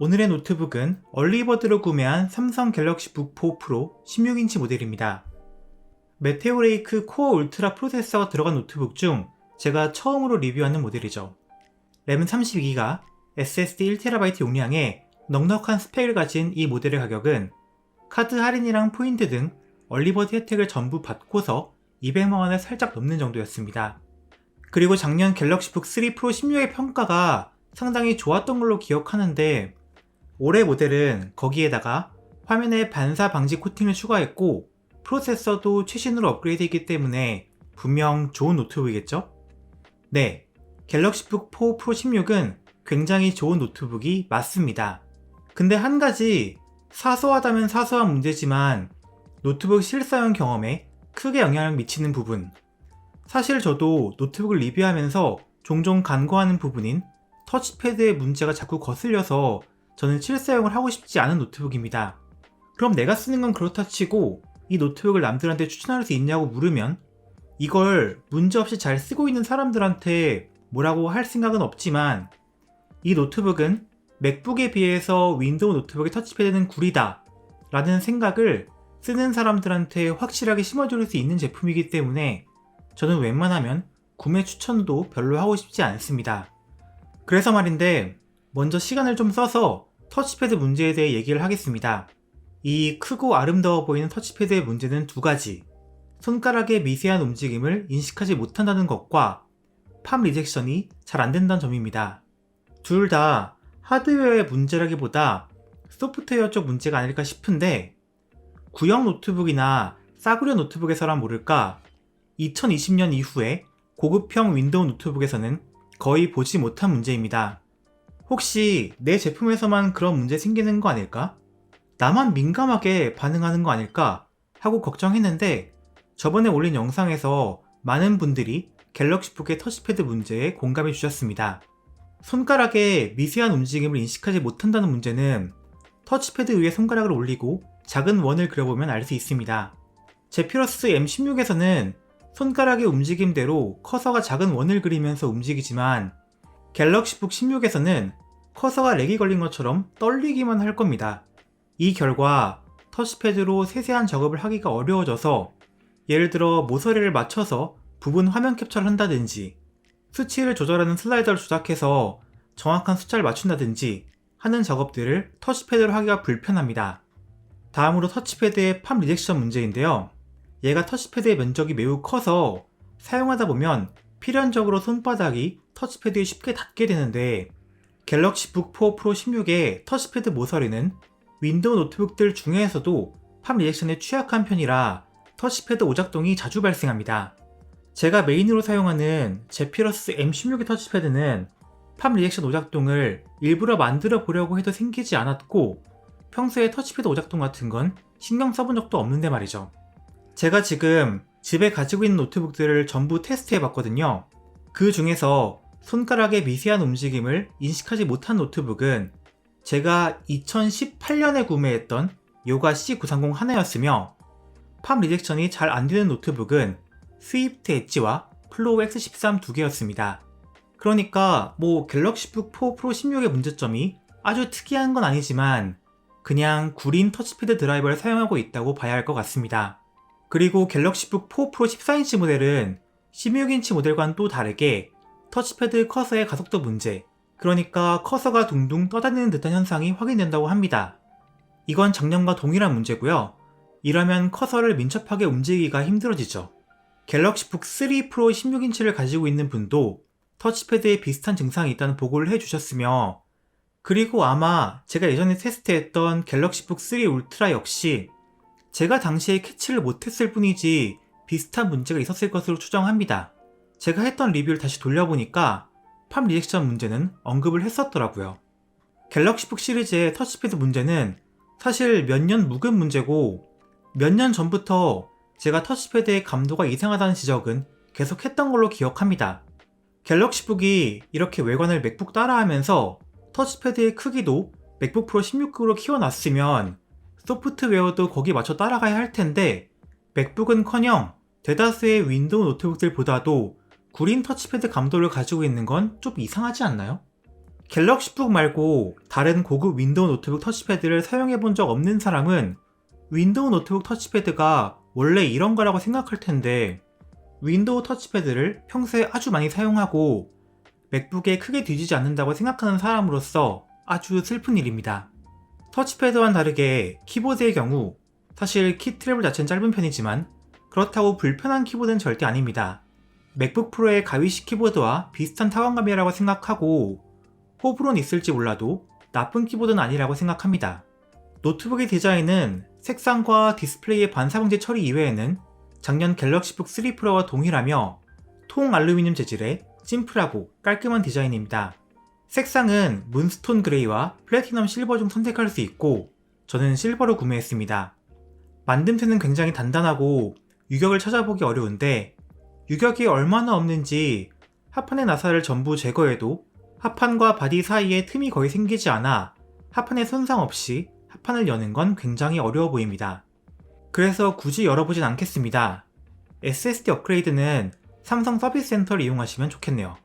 오늘의 노트북은 얼리버드로 구매한 삼성 갤럭시 북 4 프로 16인치 모델입니다. 메테오 레이크 코어 울트라 프로세서가 들어간 노트북 중 제가 처음으로 리뷰하는 모델이죠. 램 32기가, SSD 1TB 용량의 넉넉한 스펙을 가진 이 모델의 가격은 카드 할인이랑 포인트 등 얼리버드 혜택을 전부 받고서 200만원을 살짝 넘는 정도였습니다. 그리고 작년 갤럭시 북 3 프로 16의 평가가 상당히 좋았던 걸로 기억하는데 올해 모델은 거기에다가 화면에 반사 방지 코팅을 추가했고 프로세서도 최신으로 업그레이드했기 때문에 분명 좋은 노트북이겠죠? 네, 갤럭시 북 4 프로 16은 굉장히 좋은 노트북이 맞습니다. 근데 한 가지 사소하다면 사소한 문제지만 노트북 실사용 경험에 크게 영향을 미치는 부분, 사실 저도 노트북을 리뷰하면서 종종 간과하는 부분인 터치패드의 문제가 자꾸 거슬려서 저는 실사용을 하고 싶지 않은 노트북입니다. 그럼 내가 쓰는 건 그렇다 치고 이 노트북을 남들한테 추천할 수 있냐고 물으면 이걸 문제없이 잘 쓰고 있는 사람들한테 뭐라고 할 생각은 없지만 이 노트북은 맥북에 비해서 윈도우 노트북의 터치패드는 구리다 라는 생각을 쓰는 사람들한테 확실하게 심어줄 수 있는 제품이기 때문에 저는 웬만하면 구매 추천도 별로 하고 싶지 않습니다. 그래서 말인데 먼저 시간을 좀 써서 터치패드 문제에 대해 얘기를 하겠습니다. 이 크고 아름다워 보이는 터치패드의 문제는 두 가지. 손가락의 미세한 움직임을 인식하지 못한다는 것과 팜 리젝션이 잘 안된다는 점입니다. 둘 다 하드웨어의 문제라기보다 소프트웨어 쪽 문제가 아닐까 싶은데 구형 노트북이나 싸구려 노트북에서란 모를까 2020년 이후에 고급형 윈도우 노트북에서는 거의 보지 못한 문제입니다. 혹시 내 제품에서만 그런 문제 생기는 거 아닐까? 나만 민감하게 반응하는 거 아닐까? 하고 걱정했는데 저번에 올린 영상에서 많은 분들이 갤럭시 북의 터치패드 문제에 공감해 주셨습니다. 손가락의 미세한 움직임을 인식하지 못한다는 문제는 터치패드 위에 손가락을 올리고 작은 원을 그려보면 알 수 있습니다. 제피러스 M16에서는 손가락의 움직임대로 커서가 작은 원을 그리면서 움직이지만 갤럭시 북 16에서는 커서가 렉이 걸린 것처럼 떨리기만 할 겁니다. 이 결과 터치패드로 세세한 작업을 하기가 어려워져서 예를 들어 모서리를 맞춰서 부분 화면 캡처를 한다든지 수치를 조절하는 슬라이더를 조작해서 정확한 숫자를 맞춘다든지 하는 작업들을 터치패드로 하기가 불편합니다. 다음으로 터치패드의 팜 리젝션 문제인데요. 얘가 터치패드의 면적이 매우 커서 사용하다 보면 필연적으로 손바닥이 터치패드에 쉽게 닿게 되는데 갤럭시 북 4 프로 16의 터치패드 모서리는 윈도우 노트북들 중에서도 팜 리젝션에 취약한 편이라 터치패드 오작동이 자주 발생합니다. 제가 메인으로 사용하는 제피러스 M16의 터치패드는 팜 리젝션 오작동을 일부러 만들어 보려고 해도 생기지 않았고 평소에 터치패드 오작동 같은 건 신경 써본 적도 없는데 말이죠. 제가 지금 집에 가지고 있는 노트북들을 전부 테스트해 봤거든요. 그 중에서 손가락의 미세한 움직임을 인식하지 못한 노트북은 제가 2018년에 구매했던 요가 C930 하나였으며 팜 리젝션이 잘 안되는 노트북은 스위프트 엣지와 플로우 X13 두 개였습니다. 그러니까 갤럭시 북 4 프로 16의 문제점이 아주 특이한 건 아니지만 그냥 구린 터치패드 드라이버를 사용하고 있다고 봐야 할 것 같습니다. 그리고 갤럭시 북 4 프로 14인치 모델은 16인치 모델과는 또 다르게 터치패드 커서의 가속도 문제, 그러니까 커서가 둥둥 떠다니는 듯한 현상이 확인된다고 합니다. 이건 작년과 동일한 문제고요. 이러면 커서를 민첩하게 움직이기가 힘들어지죠. 갤럭시 북 3 프로 16인치를 가지고 있는 분도 터치패드에 비슷한 증상이 있다는 보고를 해주셨으며 그리고 아마 제가 예전에 테스트했던 갤럭시 북 3 울트라 역시 제가 당시에 캐치를 못했을 뿐이지 비슷한 문제가 있었을 것으로 추정합니다. 제가 했던 리뷰를 다시 돌려보니까 팜 리젝션 문제는 언급을 했었더라고요. 갤럭시 북 시리즈의 터치패드 문제는 사실 몇 년 묵은 문제고 몇 년 전부터 제가 터치패드의 감도가 이상하다는 지적은 계속 했던 걸로 기억합니다. 갤럭시 북이 이렇게 외관을 맥북 따라하면서 터치패드의 크기도 맥북 프로 16급으로 키워놨으면 소프트웨어도 거기에 맞춰 따라가야 할 텐데 맥북은커녕 대다수의 윈도우 노트북들보다도 구린 터치패드 감도를 가지고 있는 건 좀 이상하지 않나요? 갤럭시북 말고 다른 고급 윈도우 노트북 터치패드를 사용해본 적 없는 사람은 윈도우 노트북 터치패드가 원래 이런 거라고 생각할 텐데 윈도우 터치패드를 평소에 아주 많이 사용하고 맥북에 크게 뒤지지 않는다고 생각하는 사람으로서 아주 슬픈 일입니다. 터치패드와는 다르게 키보드의 경우 사실 키 트래블 자체는 짧은 편이지만 그렇다고 불편한 키보드는 절대 아닙니다. 맥북 프로의 가위식 키보드와 비슷한 타원감이라고 생각하고 호불호는 있을지 몰라도 나쁜 키보드는 아니라고 생각합니다. 노트북의 디자인은 색상과 디스플레이의 반사방지 처리 이외에는 작년 갤럭시북 3 프로와 동일하며 통 알루미늄 재질의 심플하고 깔끔한 디자인입니다. 색상은 문스톤 그레이와 플래티넘 실버 중 선택할 수 있고 저는 실버로 구매했습니다. 만듦새는 굉장히 단단하고 유격을 찾아보기 어려운데 유격이 얼마나 없는지 합판의 나사를 전부 제거해도 합판과 바디 사이에 틈이 거의 생기지 않아 합판에 손상 없이 합판을 여는 건 굉장히 어려워 보입니다. 그래서 굳이 열어보진 않겠습니다. SSD 업그레이드는 삼성 서비스 센터를 이용하시면 좋겠네요.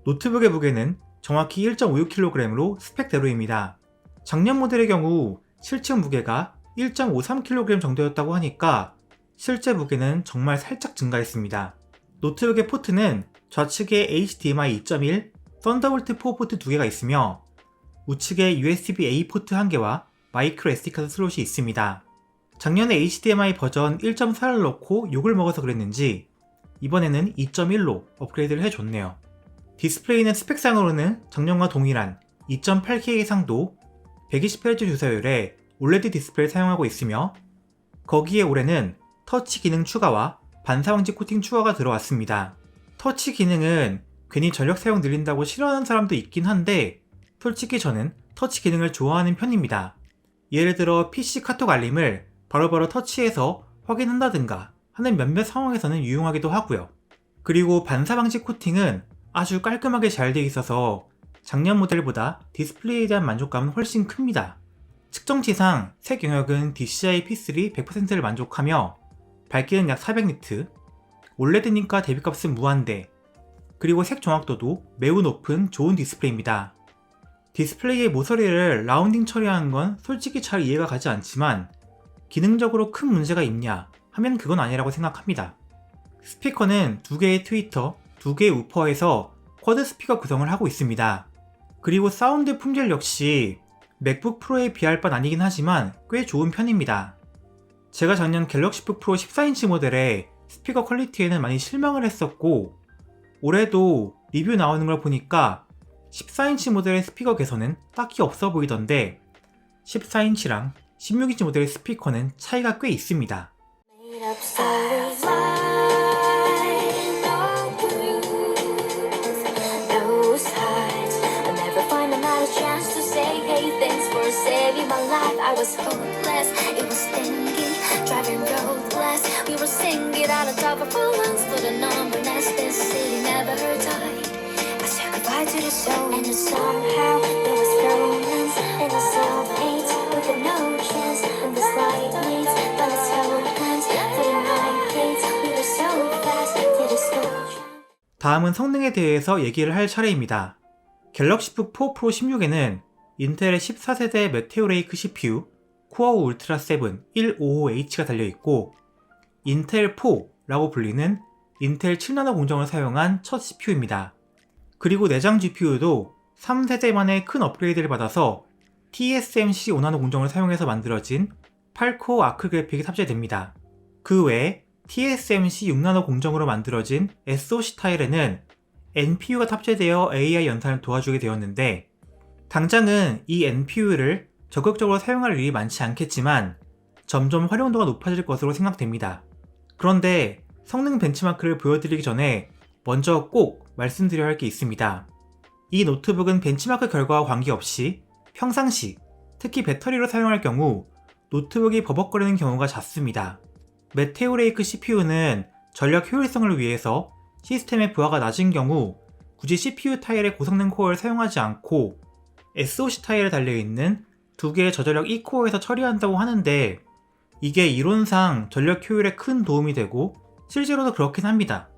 노트북의 무게는 정확히 1.56kg으로 스펙대로입니다. 작년 모델의 경우 실측 무게가 1.53kg 정도였다고 하니까 실제 무게는 정말 살짝 증가했습니다. 노트북의 포트는 좌측에 HDMI 2.1, 썬더볼트 4 포트 2개가 있으며 우측에 USB-A 포트 1개와 마이크로 SD카드 슬롯이 있습니다. 작년에 HDMI 버전 1.4를 넣고 욕을 먹어서 그랬는지 이번에는 2.1로 업그레이드를 해줬네요. 디스플레이는 스펙상으로는 작년과 동일한 2.8K 해상도 120Hz 주사율의 OLED 디스플레이를 사용하고 있으며 거기에 올해는 터치 기능 추가와 반사방지 코팅 추가가 들어왔습니다. 터치 기능은 괜히 전력 사용 늘린다고 싫어하는 사람도 있긴 한데 솔직히 저는 터치 기능을 좋아하는 편입니다. 예를 들어 PC 카톡 알림을 바로바로 터치해서 확인한다든가 하는 몇몇 상황에서는 유용하기도 하고요. 그리고 반사방지 코팅은 아주 깔끔하게 잘 되어 있어서 작년 모델보다 디스플레이에 대한 만족감은 훨씬 큽니다. 측정치상 색 영역은 DCI P3 100%를 만족하며 밝기는 약 400니트, OLED니까 대비값은 무한대, 그리고 색 정확도도 매우 높은 좋은 디스플레이입니다. 디스플레이의 모서리를 라운딩 처리하는 건 솔직히 잘 이해가 가지 않지만 기능적으로 큰 문제가 있냐 하면 그건 아니라고 생각합니다. 스피커는 2개의 트위터, 2개의 우퍼에서 쿼드 스피커 구성을 하고 있습니다. 그리고 사운드 품질 역시 맥북 프로에 비할 바는 아니긴 하지만 꽤 좋은 편입니다. 제가 작년 갤럭시북 프로 14인치 모델의 스피커 퀄리티에는 많이 실망을 했었고 올해도 리뷰 나오는 걸 보니까 14인치 모델의 스피커 개선은 딱히 없어 보이던데 14인치랑 16인치 모델의 스피커는 차이가 꽤 있습니다. Saving my life, I was hopeless. It was stinky, driving roadless. We were singing out of top of our lungs for the numbness. This city never died. I said goodbye to the soul, and then somehow there was romance in the soft haze with the no chance and the slight needs, but it's held hands for the night gates. We were so fast to the scope. 다음은 성능에 대해서 얘기를 할 차례입니다. 갤럭시북 4 프로 16에는 인텔의 14세대 메테오 레이크 CPU 코어 울트라 7 155H가 달려있고 인텔 4라고 불리는 인텔 7나노 공정을 사용한 첫 CPU입니다. 그리고 내장 GPU도 3세대 만에 큰 업그레이드를 받아서 TSMC 5나노 공정을 사용해서 만들어진 8코어 아크 그래픽이 탑재됩니다. 그 외에 TSMC 6나노 공정으로 만들어진 SoC 타일에는 NPU가 탑재되어 AI 연산을 도와주게 되었는데 당장은 이 NPU를 적극적으로 사용할 일이 많지 않겠지만 점점 활용도가 높아질 것으로 생각됩니다. 그런데 성능 벤치마크를 보여드리기 전에 먼저 꼭 말씀드려야 할 게 있습니다. 이 노트북은 벤치마크 결과와 관계없이 평상시, 특히 배터리로 사용할 경우 노트북이 버벅거리는 경우가 잦습니다. 메테오 레이크 CPU는 전력 효율성을 위해서 시스템의 부하가 낮은 경우 굳이 CPU 타일의 고성능 코어를 사용하지 않고 SoC 타일에 달려있는 2개의 저전력 E코어에서 처리한다고 하는데 이게 이론상 전력 효율에 큰 도움이 되고 실제로도 그렇긴 합니다.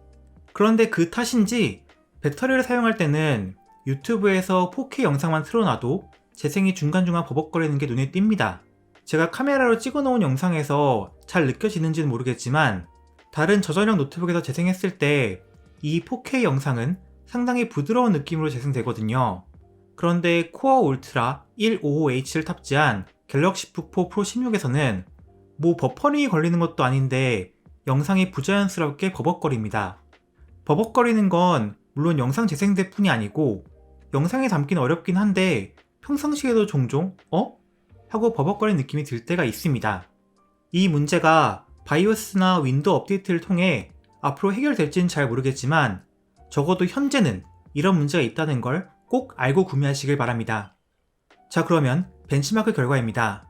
그런데 그 탓인지 배터리를 사용할 때는 유튜브에서 4K 영상만 틀어놔도 재생이 중간중간 버벅거리는 게 눈에 띕니다. 제가 카메라로 찍어놓은 영상에서 잘 느껴지는지는 모르겠지만 다른 저전용 노트북에서 재생했을 때 이 4K 영상은 상당히 부드러운 느낌으로 재생되거든요. 그런데 코어 울트라 155H를 탑재한 갤럭시 북 4 프로 16에서는 뭐 버퍼링이 걸리는 것도 아닌데 영상이 부자연스럽게 버벅거립니다. 버벅거리는 건 물론 영상 재생될 뿐이 아니고 영상에 담긴 어렵긴 한데 평상시에도 종종 하고 버벅거리는 느낌이 들 때가 있습니다. 이 문제가 바이오스나 윈도우 업데이트를 통해 앞으로 해결될지는 잘 모르겠지만 적어도 현재는 이런 문제가 있다는 걸 꼭 알고 구매하시길 바랍니다. 자, 그러면 벤치마크 결과입니다.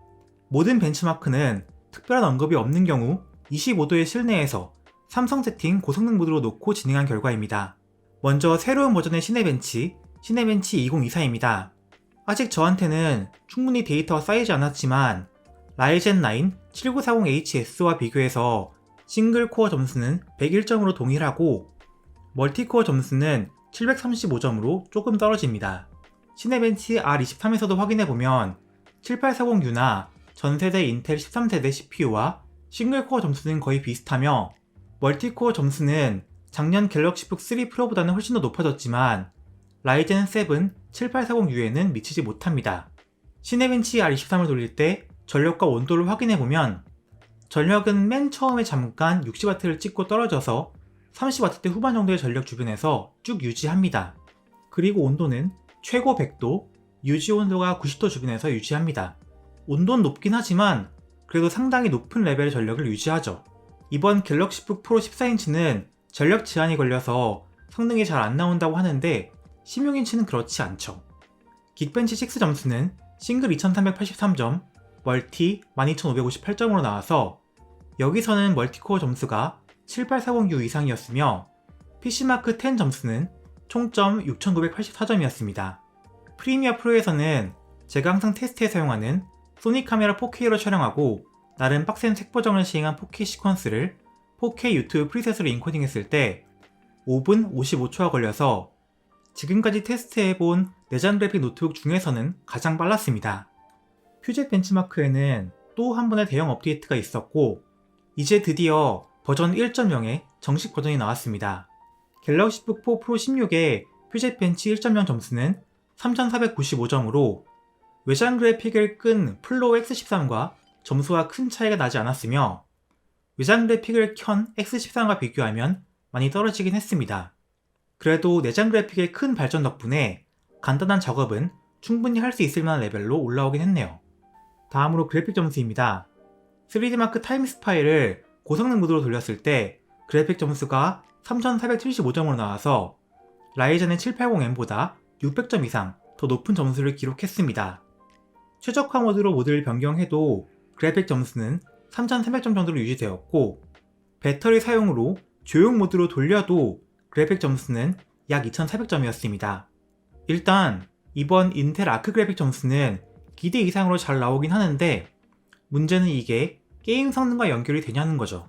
모든 벤치마크는 특별한 언급이 없는 경우 25도의 실내에서 삼성 세팅 고성능 모드로 놓고 진행한 결과입니다. 먼저 새로운 버전의 시네벤치 2024입니다. 아직 저한테는 충분히 데이터가 쌓이지 않았지만 라이젠 9 7940HS와 비교해서 싱글 코어 점수는 101점으로 동일하고 멀티코어 점수는 735점으로 조금 떨어집니다. 시네벤치 R23에서도 확인해보면 7840U나 전세대 인텔 13세대 CPU와 싱글코어 점수는 거의 비슷하며 멀티코어 점수는 작년 갤럭시북 3 프로보다는 훨씬 더 높아졌지만 라이젠 7 7840U에는 미치지 못합니다. 시네벤치 R23을 돌릴 때 전력과 온도를 확인해보면 전력은 맨 처음에 잠깐 60W를 찍고 떨어져서 30W대 후반 정도의 전력 주변에서 쭉 유지합니다. 그리고 온도는 최고 100도, 유지 온도가 90도 주변에서 유지합니다. 온도는 높긴 하지만 그래도 상당히 높은 레벨의 전력을 유지하죠. 이번 갤럭시북 프로 14인치는 전력 제한이 걸려서 성능이 잘 안 나온다고 하는데 16인치는 그렇지 않죠. 긱벤치 6 점수는 싱글 2383점, 멀티 12558점으로 나와서 여기서는 멀티코어 점수가 7840U 이상이었으며 PC마크 10 점수는 총점 6984점이었습니다. 프리미어 프로에서는 제가 항상 테스트에 사용하는 소니 카메라 4K로 촬영하고 나름 빡센 색 보정을 시행한 4K 시퀀스를 4K 유튜브 프리셋으로 인코딩했을 때 5분 55초가 걸려서 지금까지 테스트해본 내장 그래픽 노트북 중에서는 가장 빨랐습니다. 퓨젯 벤치마크에는 또 한 번의 대형 업데이트가 있었고 이제 드디어 버전 1.0의 정식 버전이 나왔습니다. 갤럭시북 4 프로 16의 퓨젯 벤치 1.0 점수는 3495점으로 외장 그래픽을 끈 플로우 X13과 점수와 큰 차이가 나지 않았으며 외장 그래픽을 켠 X13과 비교하면 많이 떨어지긴 했습니다. 그래도 내장 그래픽의 큰 발전 덕분에 간단한 작업은 충분히 할 수 있을 만한 레벨로 올라오긴 했네요. 다음으로 그래픽 점수입니다. 3D마크 타임스 파일을 고성능 모드로 돌렸을 때 그래픽 점수가 3475점으로 나와서 라이젠의 780M보다 600점 이상 더 높은 점수를 기록했습니다. 최적화 모드로 모드를 변경해도 그래픽 점수는 3300점 정도로 유지되었고 배터리 사용으로 조용 모드로 돌려도 그래픽 점수는 약 2400점이었습니다. 일단 이번 인텔 아크 그래픽 점수는 기대 이상으로 잘 나오긴 하는데 문제는 이게 게임 성능과 연결이 되냐는 거죠.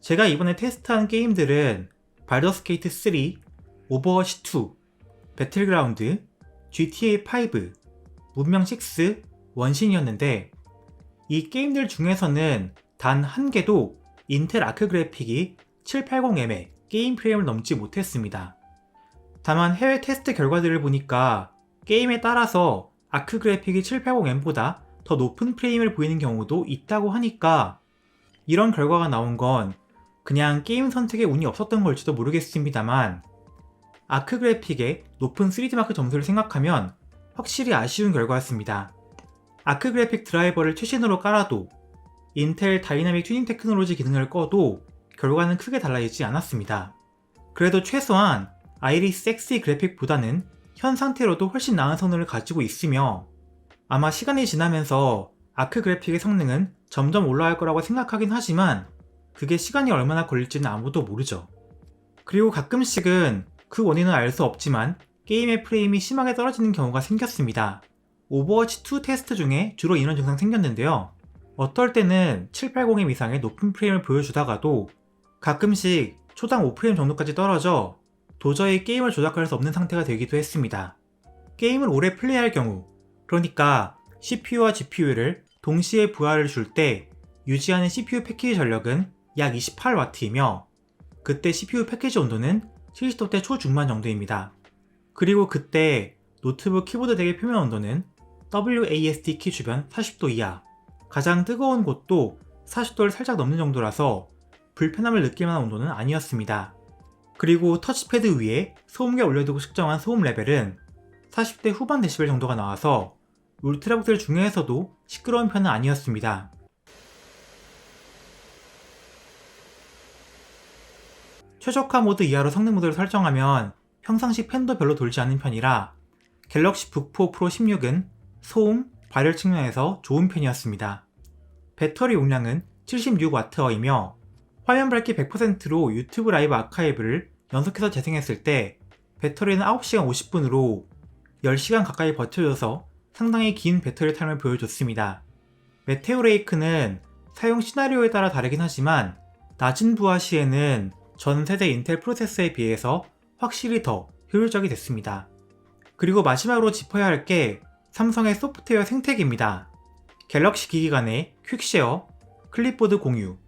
제가 이번에 테스트한 게임들은 발더스 게이트 3, 오버워치 2, 배틀그라운드, GTA 5, 문명 6, 원신이었는데 이 게임들 중에서는 단 한 개도 인텔 아크 그래픽이 780M의 게임 프레임을 넘지 못했습니다. 다만 해외 테스트 결과들을 보니까 게임에 따라서 아크 그래픽이 780M보다 더 높은 프레임을 보이는 경우도 있다고 하니까 이런 결과가 나온 건 그냥 게임 선택에 운이 없었던 걸지도 모르겠습니다만 아크 그래픽의 높은 3D마크 점수를 생각하면 확실히 아쉬운 결과였습니다. 아크 그래픽 드라이버를 최신으로 깔아도 인텔 다이나믹 튜닝 테크놀로지 기능을 꺼도 결과는 크게 달라지지 않았습니다. 그래도 최소한 아이리스 Xe 그래픽보다는 현 상태로도 훨씬 나은 성능을 가지고 있으며 아마 시간이 지나면서 아크 그래픽의 성능은 점점 올라갈 거라고 생각하긴 하지만 그게 시간이 얼마나 걸릴지는 아무도 모르죠. 그리고 가끔씩은 그 원인은 알 수 없지만 게임의 프레임이 심하게 떨어지는 경우가 생겼습니다. 오버워치 2 테스트 중에 주로 이런 증상 생겼는데요. 어떨 때는 780M 이상의 높은 프레임을 보여주다가도 가끔씩 초당 5프레임 정도까지 떨어져 도저히 게임을 조작할 수 없는 상태가 되기도 했습니다. 게임을 오래 플레이할 경우, 그러니까 CPU와 GPU를 동시에 부하를 줄 때 유지하는 CPU 패키지 전력은 약 28W이며 그때 CPU 패키지 온도는 70도대 초중반 정도입니다. 그리고 그때 노트북 키보드 덱의 표면 온도는 WASD 키 주변 40도 이하, 가장 뜨거운 곳도 40도를 살짝 넘는 정도라서 불편함을 느낄 만한 온도는 아니었습니다. 그리고 터치패드 위에 소음계 올려두고 측정한 소음 레벨은 40대 후반 데시벨 정도가 나와서 울트라북들 중에서도 시끄러운 편은 아니었습니다. 최적화 모드 이하로 성능 모드를 설정하면 평상시 팬도 별로 돌지 않는 편이라 갤럭시 북4 프로 16은 소음, 발열 측면에서 좋은 편이었습니다. 배터리 용량은 76Wh이며 화면 밝기 100%로 유튜브 라이브 아카이브를 연속해서 재생했을 때 배터리는 9시간 50분으로 10시간 가까이 버텨줘서 상당히 긴 배터리 타임을 보여줬습니다. 메테오 레이크는 사용 시나리오에 따라 다르긴 하지만 낮은 부하 시에는 전 세대 인텔 프로세서에 비해서 확실히 더 효율적이 됐습니다. 그리고 마지막으로 짚어야 할 게 삼성의 소프트웨어 생태계입니다. 갤럭시 기기 간의 퀵쉐어, 클립보드 공유,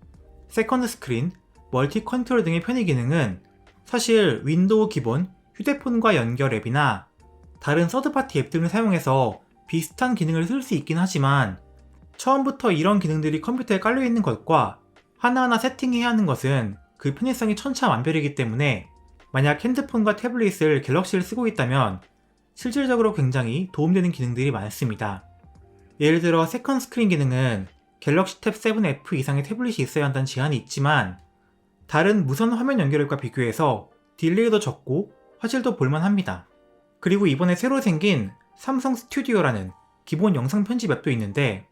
세컨드 스크린, 멀티 컨트롤 등의 편의 기능은 사실 윈도우 기본 휴대폰과 연결 앱이나 다른 서드파티 앱 등을 사용해서 비슷한 기능을 쓸 수 있긴 하지만 처음부터 이런 기능들이 컴퓨터에 깔려있는 것과 하나하나 세팅해야 하는 것은 그 편의성이 천차만별이기 때문에 만약 핸드폰과 태블릿을 갤럭시를 쓰고 있다면 실질적으로 굉장히 도움되는 기능들이 많습니다. 예를 들어 세컨드 스크린 기능은 갤럭시 탭 7F 이상의 태블릿이 있어야 한다는 제한이 있지만 다른 무선 화면 연결앱과 비교해서 딜레이도 적고 화질도 볼만합니다. 그리고 이번에 새로 생긴 삼성 스튜디오라는 기본 영상 편집 앱도 있는데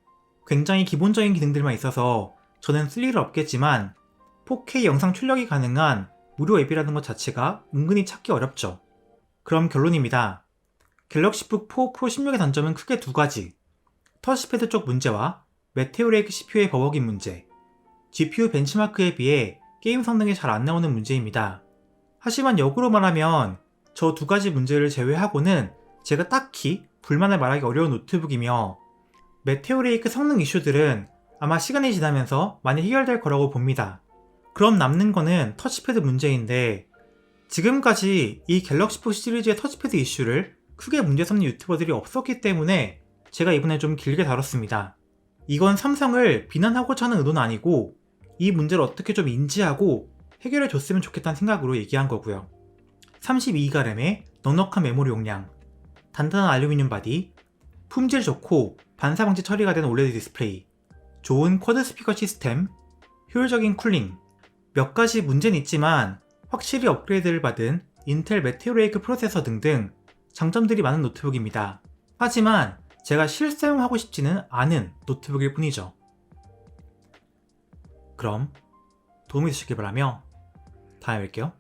굉장히 기본적인 기능들만 있어서 저는 쓸 일은 없겠지만 4K 영상 출력이 가능한 무료 앱이라는 것 자체가 은근히 찾기 어렵죠. 그럼 결론입니다. 갤럭시 북 4 프로 16의 단점은 크게 두 가지. 터치패드 쪽 문제와 메테오 레이크 CPU의 버벅인 문제, GPU 벤치마크에 비해 게임 성능이 잘 안 나오는 문제입니다. 하지만 역으로 말하면 저 두 가지 문제를 제외하고는 제가 딱히 불만을 말하기 어려운 노트북이며 메테오 레이크 성능 이슈들은 아마 시간이 지나면서 많이 해결될 거라고 봅니다. 그럼 남는 거는 터치패드 문제인데 지금까지 이 갤럭시 4 시리즈의 터치패드 이슈를 크게 문제 삼는 유튜버들이 없었기 때문에 제가 이번에 좀 길게 다뤘습니다. 이건 삼성을 비난하고자 하는 의도는 아니고 이 문제를 어떻게 좀 인지하고 해결해 줬으면 좋겠다는 생각으로 얘기한 거고요. 32기가 램의 넉넉한 메모리 용량, 단단한 알루미늄 바디, 품질 좋고 반사 방지 처리가 된 올레드 디스플레이, 좋은 쿼드 스피커 시스템, 효율적인 쿨링, 몇 가지 문제는 있지만 확실히 업그레이드를 받은 인텔 메테오 레이크 프로세서 등등 장점들이 많은 노트북입니다. 하지만 제가 실사용하고 싶지는 않은 노트북일 뿐이죠. 그럼 도움이 되셨길 바라며 다음에 뵐게요.